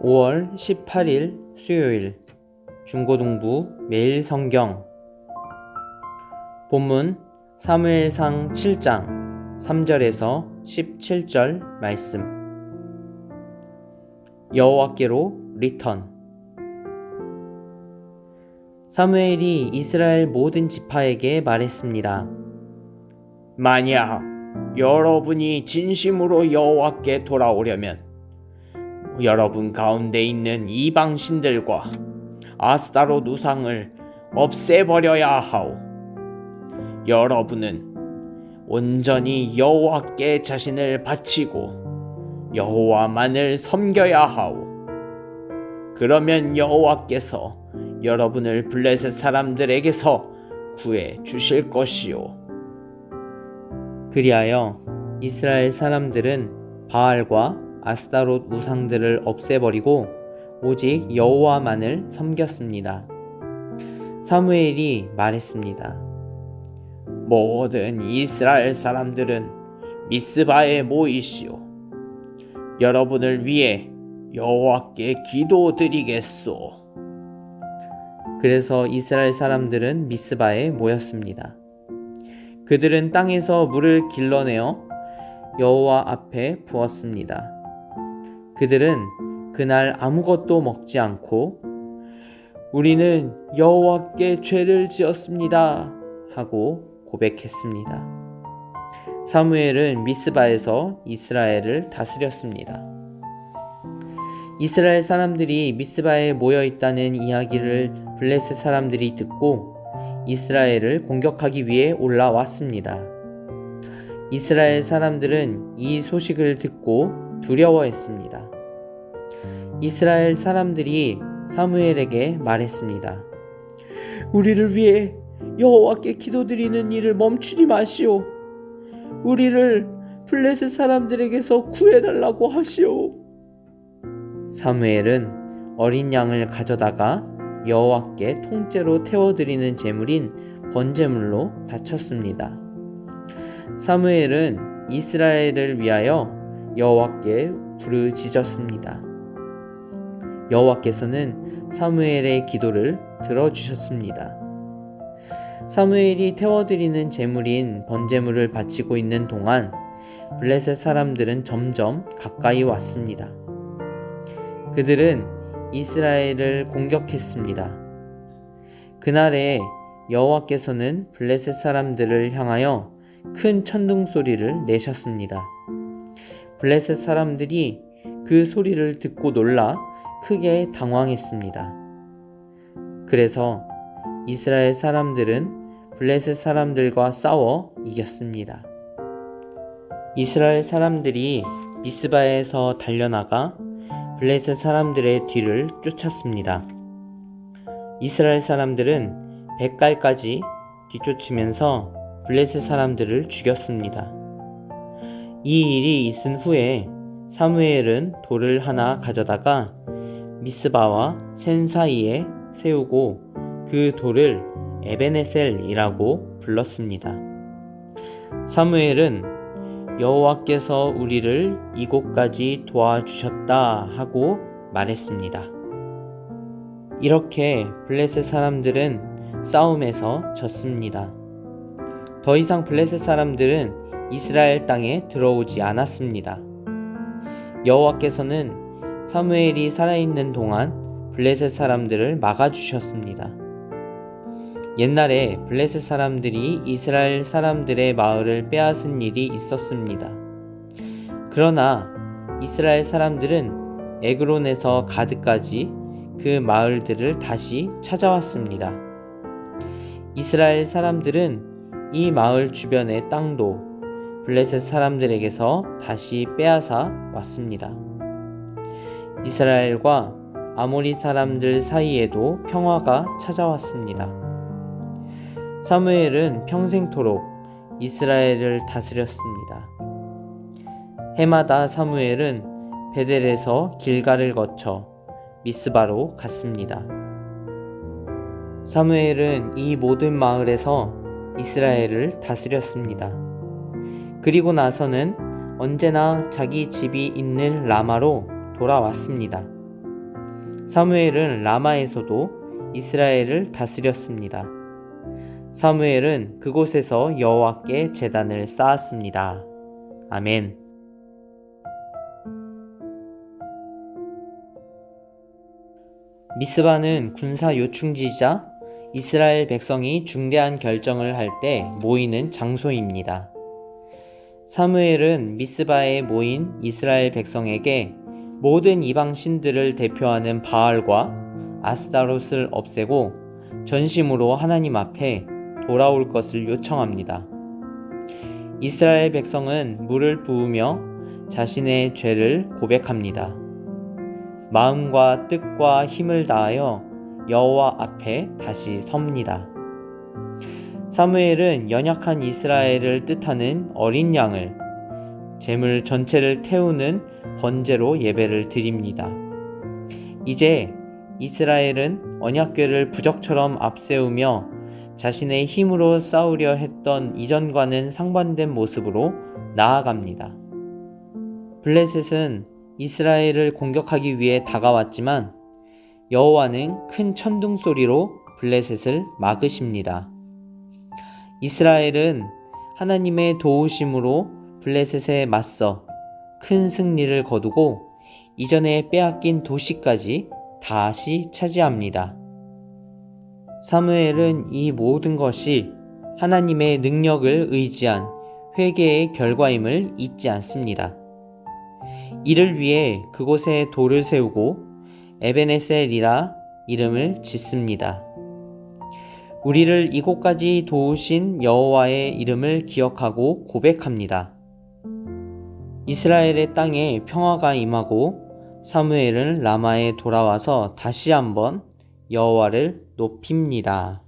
5월 18일 수요일 중고등부 매일 성경 본문 사무엘상 7장 3절에서 17절 말씀. 여호와께로 리턴. 사무엘이 이스라엘 모든 지파에게 말했습니다. 만약 여러분이 진심으로 여호와께 돌아오려면 여러분 가운데 있는 이방 신들과 아스타롯 우상을 없애버려야 하오. 여러분은 온전히 여호와께 자신을 바치고 여호와만을 섬겨야 하오. 그러면 여호와께서 여러분을 블레셋 사람들에게서 구해 주실 것이오. 그리하여 이스라엘 사람들은 바알과 아스타롯 우상들을 없애버리고 오직 여호와만을 섬겼습니다. 사무엘이 말했습니다. 모든 이스라엘 사람들은 미스바에 모이시오. 여러분을 위해 여호와께 기도드리겠소. 그래서 이스라엘 사람들은 미스바에 모였습니다. 그들은 땅에서 물을 길러내어 여호와 앞에 부었습니다. 그들은 그날 아무것도 먹지 않고 우리는 여호와께 죄를 지었습니다 하고 고백했습니다. 사무엘은 미스바에서 이스라엘을 다스렸습니다. 이스라엘 사람들이 미스바에 모여 있다는 이야기를 블레셋 사람들이 듣고 이스라엘을 공격하기 위해 올라왔습니다. 이스라엘 사람들은 이 소식을 듣고 두려워했습니다. 이스라엘 사람들이 사무엘에게 말했습니다. 우리를 위해 여호와께 기도드리는 일을 멈추지 마시오. 우리를 블레셋 사람들에게서 구해달라고 하시오. 사무엘은 어린 양을 가져다가 여호와께 통째로 태워드리는 제물인 번제물로 바쳤습니다. 사무엘은 이스라엘을 위하여 여호와께 부르짖었습니다. 여호와께서는 사무엘의 기도를 들어주셨습니다. 사무엘이 태워드리는 제물인 번제물을 바치고 있는 동안 블레셋 사람들은 점점 가까이 왔습니다. 그들은 이스라엘을 공격했습니다. 그날에 여호와께서는 블레셋 사람들을 향하여 큰 천둥 소리를 내셨습니다. 블레셋 사람들이 그 소리를 듣고 놀라 크게 당황했습니다. 그래서 이스라엘 사람들은 블레셋 사람들과 싸워 이겼습니다. 이스라엘 사람들이 미스바에서 달려나가 블레셋 사람들의 뒤를 쫓았습니다. 이스라엘 사람들은 벳갈까지 뒤쫓으면서 블레셋 사람들을 죽였습니다. 이 일이 있은 후에 사무엘은 돌을 하나 가져다가 미스바와 센 사이에 세우고 그 돌을 에베네셀이라고 불렀습니다. 사무엘은 여호와께서 우리를 이곳까지 도와주셨다 하고 말했습니다. 이렇게 블레셋 사람들은 싸움에서 졌습니다. 더 이상 블레셋 사람들은 이스라엘 땅에 들어오지 않았습니다. 여호와께서는 사무엘이 살아있는 동안 블레셋 사람들을 막아주셨습니다. 옛날에 블레셋 사람들이 이스라엘 사람들의 마을을 빼앗은 일이 있었습니다. 그러나 이스라엘 사람들은 에그론에서 가드까지 그 마을들을 다시 찾아왔습니다. 이스라엘 사람들은 이 마을 주변의 땅도 블레셋 사람들에게서 다시 빼앗아 왔습니다. 이스라엘과 아모리 사람들 사이에도 평화가 찾아왔습니다. 사무엘은 평생토록 이스라엘을 다스렸습니다. 해마다 사무엘은 베델에서 길갈을 거쳐 미스바로 갔습니다. 사무엘은 이 모든 마을에서 이스라엘을 다스렸습니다. 그리고 나서는 언제나 자기 집이 있는 라마로 돌아왔습니다. 사무엘은 라마에서도 이스라엘을 다스렸습니다. 사무엘은 그곳에서 여호와께 제단을 쌓았습니다. 아멘. 미스바는 군사 요충지이자 이스라엘 백성이 중대한 결정을 할 때 모이는 장소입니다. 사무엘은 미스바에 모인 이스라엘 백성에게 모든 이방 신들을 대표하는 바알과 아스타롯을 없애고 전심으로 하나님 앞에 돌아올 것을 요청합니다. 이스라엘 백성은 물을 부으며 자신의 죄를 고백합니다. 마음과 뜻과 힘을 다하여 여호와 앞에 다시 섭니다. 사무엘은 연약한 이스라엘을 뜻하는 어린 양을 제물 전체를 태우는 번제로 예배를 드립니다. 이제 이스라엘은 언약궤를 부적처럼 앞세우며 자신의 힘으로 싸우려 했던 이전과는 상반된 모습으로 나아갑니다. 블레셋은 이스라엘을 공격하기 위해 다가왔지만 여호와는 큰 천둥 소리로 블레셋을 막으십니다. 이스라엘은 하나님의 도우심으로 블레셋에 맞서 큰 승리를 거두고 이전에 빼앗긴 도시까지 다시 차지합니다. 사무엘은 이 모든 것이 하나님의 능력을 의지한 회개의 결과임을 잊지 않습니다. 이를 위해 그곳에 돌을 세우고 에베네셀이라 이름을 짓습니다. 우리를 이곳까지 도우신 여호와의 이름을 기억하고 고백합니다. 이스라엘의 땅에 평화가 임하고 사무엘은 라마에 돌아와서 다시 한번 여호와를 높입니다.